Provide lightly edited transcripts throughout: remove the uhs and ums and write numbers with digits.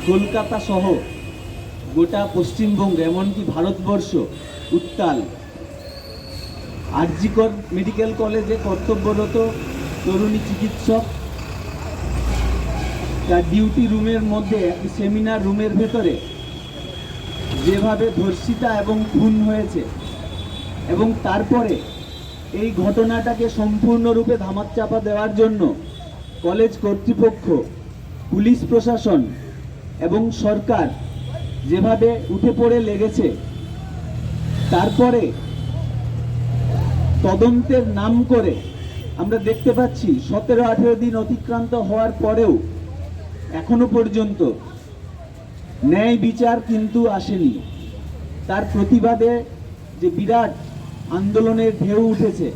কলকাতা সহ গোটা পশ্চিমবঙ্গ এমনকি ভারতবর্ষ উত্তাল। জি কর মেডিকেল কলেজে কর্তব্যরত তরুণী চিকিৎসক তার ডিউটি রুমের মধ্যে একটি সেমিনার রুমের ভেতরে যেভাবে ধর্ষিতা এবং খুন হয়েছে, এবং তারপরে এই ঘটনাটাকে সম্পূর্ণরূপে ধামাচাপা দেওয়ার জন্য কলেজ কর্তৃপক্ষ, পুলিশ প্রশাসন এবং সরকার যেভাবে উঠে পড়ে লেগেছে, তারপরে তদন্তের নাম করে আমরা দেখতে পাচ্ছি 17-18 দিন অতিক্রান্ত হওয়ার পরেও এখনো পর্যন্ত ন্যায় বিচার কিন্তু আসেনি। তার প্রতিবাদে যে বিরাট আন্দোলনের ঢেউ উঠেছে,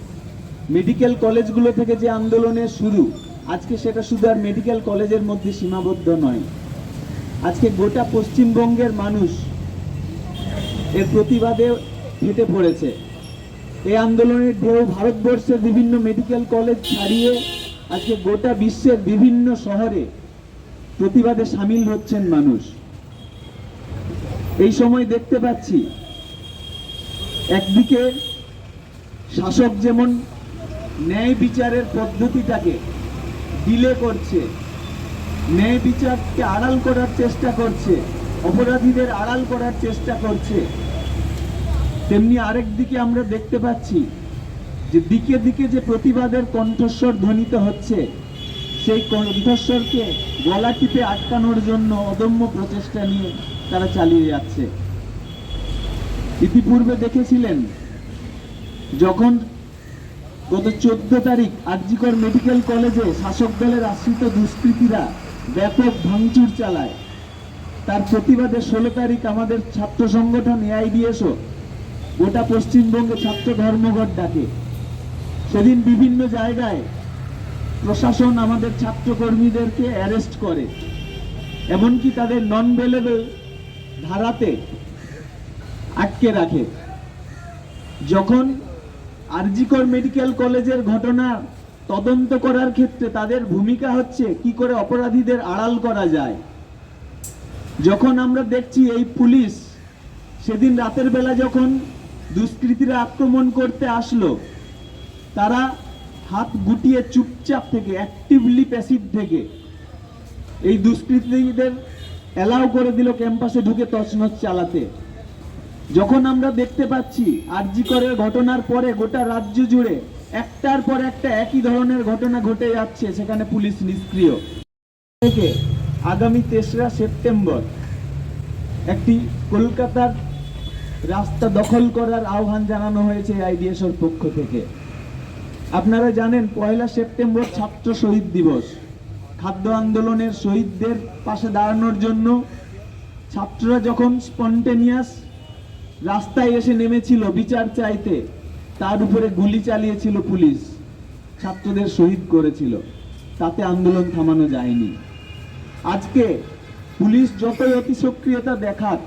মেডিকেল কলেজগুলো থেকে যে আন্দোলনের শুরু, আজকে সেটা শুধু আর মেডিকেল কলেজের মধ্যে সীমাবদ্ধ নয়। আজকে গোটা পশ্চিমবঙ্গের মানুষ এর প্রতিবাদে ফেটে পড়েছে। এই আন্দোলনের ঢেউ ভারতবর্ষের বিভিন্ন মেডিকেল কলেজ ছাড়িয়ে আজকে গোটা বিশ্বের বিভিন্ন শহরে প্রতিবাদে সামিল হচ্ছেন মানুষ। এই সময় দেখতে পাচ্ছি একদিকে শাসক যেমন ন্যায় বিচারের পদ্ধতিটাকে ডিলে করছে, ন্যায় বিচারকে আড়াল করার চেষ্টা করছে, অপরাধীদের আড়াল করার চেষ্টা করছে, তেমনি আরেক দিকে আমরা দেখতে পাচ্ছি যে দিকে দিকে যে প্রতিবাদের কণ্ঠস্বর ধ্বনিত হচ্ছে, সেই কণ্ঠস্বরকে গলা টিপে আটকানোর জন্য অদম্য প্রচেষ্টা নিয়ে তারা চালিয়ে যাচ্ছে। ইতিপূর্বে দেখেছিলেন যখন গত 14 তারিখ জি কর মেডিকেল কলেজে শাসক দলের আশ্রিত দুষ্কৃতীরা ব্যাপক ভাঙচুর চালায়, তার প্রতিবাদে 16 তারিখ আমাদের ছাত্র সংগঠন এআইডিএসও গোটা পশ্চিমবঙ্গে ছাত্র ধর্মঘট ডাকে। সেদিন বিভিন্ন জায়গায় প্রশাসন আমাদের ছাত্র কর্মীদেরকে অ্যারেস্ট করে, এমনকি তাদের নন বেলেবল ধারাতে আটকে রাখে। যখন জি কর মেডিকেল কলেজের ঘটনা তদন্ত করার ক্ষেত্রে তাদের ভূমিকা হচ্ছে কি করে অপরাধীদের আড়াল করা যায়, যখন আমরা দেখছি এই পুলিশ সেদিন রাতের বেলা যখন দুষ্কৃতীরা আক্রমণ করতে আসলো, তারা হাত গুটিয়ে চুপচাপ থেকে, অ্যাক্টিভলি প্যাসিভ থেকে এই দুষ্কৃতীদের অ্যালাউ করে দিল ক্যাম্পাসে ঢুকে তছনছ চালাতে। যখন আমরা দেখতে পাচ্ছি জি করের ঘটনার পরে গোটা রাজ্য জুড়ে একটার পর একটা একই ধরনের ঘটনা ঘটে যাচ্ছে, সেখানে পুলিশ নিষ্ক্রিয়। থেকে আগামী 3রা সেপ্টেম্বর একটি কলকাতার রাস্তা দখল করার আহ্বান জানানো হয়েছে আইডিএসওর পক্ষ থেকে। আপনারা জানেন 1 সেপ্টেম্বর ছাত্র শহীদ দিবস। খাদ্য আন্দোলনের শহীদদের পাশে দাঁড়ানোর জন্য ছাত্ররা যখন স্পন্টেনিয়াস রাস্তায় এসে নেমেছিল বিচার চাইতে, তার উপরে গুলি চালিয়েছিল পুলিশ, ছাত্রদের শহীদ করেছিল, তাতে আন্দোলন থামানো যায়নি। আজকে পুলিশ যতই অতি সক্রিয়তা দেখাক,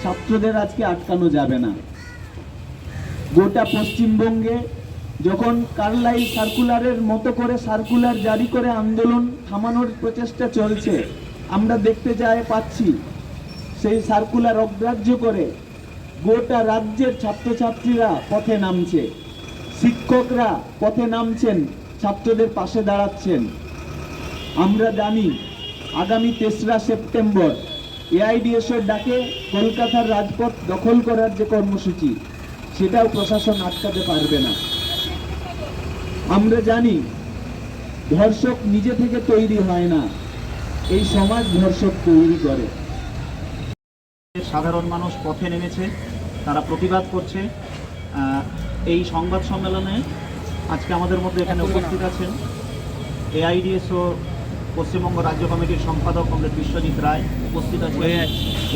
ছাত্রদের আজকে আটকানো যাবে না। গোটা পশ্চিমবঙ্গে যখন কার্লাইল সার্কুলারের মতো করে সার্কুলার জারি করে আন্দোলন থামানোর প্রচেষ্টা চলছে, আমরা দেখতে পাচ্ছি সেই সার্কুলার অগ্রাহ্য করে গোটা রাজ্যের ছাত্রছাত্রীরা পথে নামছে, শিক্ষকরা পথে নামছেন, ছাত্রদের পাশে দাঁড়াচ্ছেন। আমরা জানি আগামী 3রা সেপ্টেম্বর এআইডিএসওর ডাকে কলকাতার রাজপথ দখল করার যে কর্মসূচি, সেটাও প্রশাসন আটকাতে পারবে না। আমরা জানি ধর্ষক নিজে থেকে তৈরি হয় না, এই সমাজ ধর্ষক তৈরি করে। সাধারণ মানুষ পথে নেমেছে, তারা প্রতিবাদ করছে। এই সংবাদ সম্মেলনে আজকে আমাদের মধ্যে এখানে উপস্থিত আছেন এআইডিএসও পশ্চিমবঙ্গ রাজ্য কমিটির সম্পাদক কমরেড বিশ্বজিৎ রায়, উপস্থিত আছেন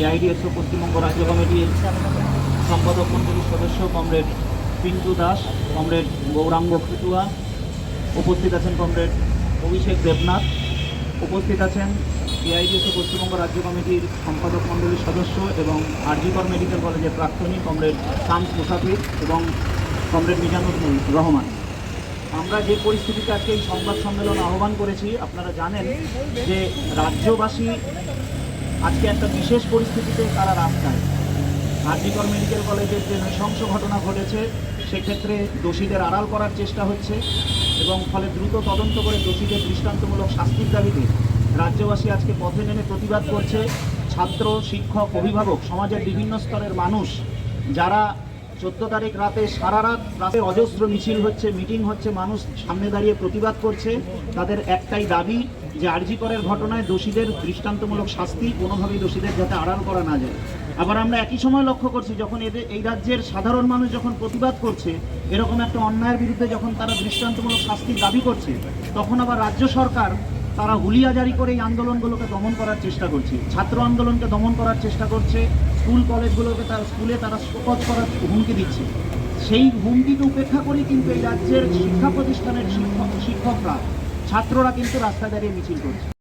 এআইডিএসও পশ্চিমবঙ্গ রাজ্য কমিটির সম্পাদক মণ্ডলীর সদস্য কমরেড পিন্টু দাস, কমরেড গৌরাঙ্গ খুটুয়া, উপস্থিত আছেন কমরেড অভিষেক দেবনাথ, উপস্থিত আছেন এআইডিএসও পশ্চিমবঙ্গ রাজ্য কমিটির সম্পাদক মণ্ডলীর সদস্য এবং জি কর মেডিকেল কলেজের প্রাক্তনী কমরেড শামস মুসাফির এবং কমরেড মিজানুর রহমান। আমরা যে পরিস্থিতিতে আজকে এই সংবাদ সম্মেলন আহ্বান করেছি, আপনারা জানেন যে রাজ্যবাসী আজকে একটা বিশেষ পরিস্থিতিতে তারা রাস্তায়। আরজিকর মেডিকেল কলেজের যে নৃশংস ঘটনা ঘটেছে সেক্ষেত্রে দোষীদের আড়াল করার চেষ্টা হচ্ছে এবং ফলে দ্রুত তদন্ত করে দোষীদের দৃষ্টান্তমূলক শাস্তির দাবিতে রাজ্যবাসী আজকে পথে নেমে প্রতিবাদ করছে। ছাত্র, শিক্ষক, অভিভাবক, সমাজের বিভিন্ন স্তরের মানুষ যারা 14 তারিখ রাতে সারা রাত রাতে অজস্র মিছিল হচ্ছে, মিটিং হচ্ছে, মানুষ সামনে দাঁড়িয়ে প্রতিবাদ করছে। তাদের একটাই দাবি যে আরজিকরের ঘটনায় দোষীদের দৃষ্টান্তমূলক শাস্তি, কোনোভাবেই দোষীদের যাতে আড়াল করা না যায়। আবার আমরা একই সময় লক্ষ্য করছি যখন এই রাজ্যের সাধারণ মানুষ যখন প্রতিবাদ করছে এরকম একটা অন্যায়ের বিরুদ্ধে, যখন তারা দৃষ্টান্তমূলক শাস্তির দাবি করছে, তখন আবার রাজ্য সরকার তারা হুলিয়া জারি করে এই আন্দোলনগুলোকে দমন করার চেষ্টা করছে, ছাত্র আন্দোলনকে দমন করার চেষ্টা করছে, স্কুল কলেজগুলোকে স্কুলে তারা শোকজ করার হুমকি দিচ্ছে। সেই হুমকিকে উপেক্ষা করেই কিন্তু এই রাজ্যের শিক্ষা প্রতিষ্ঠানের শিক্ষকরা, ছাত্ররা কিন্তু রাস্তায় দাঁড়িয়ে মিছিল করছে।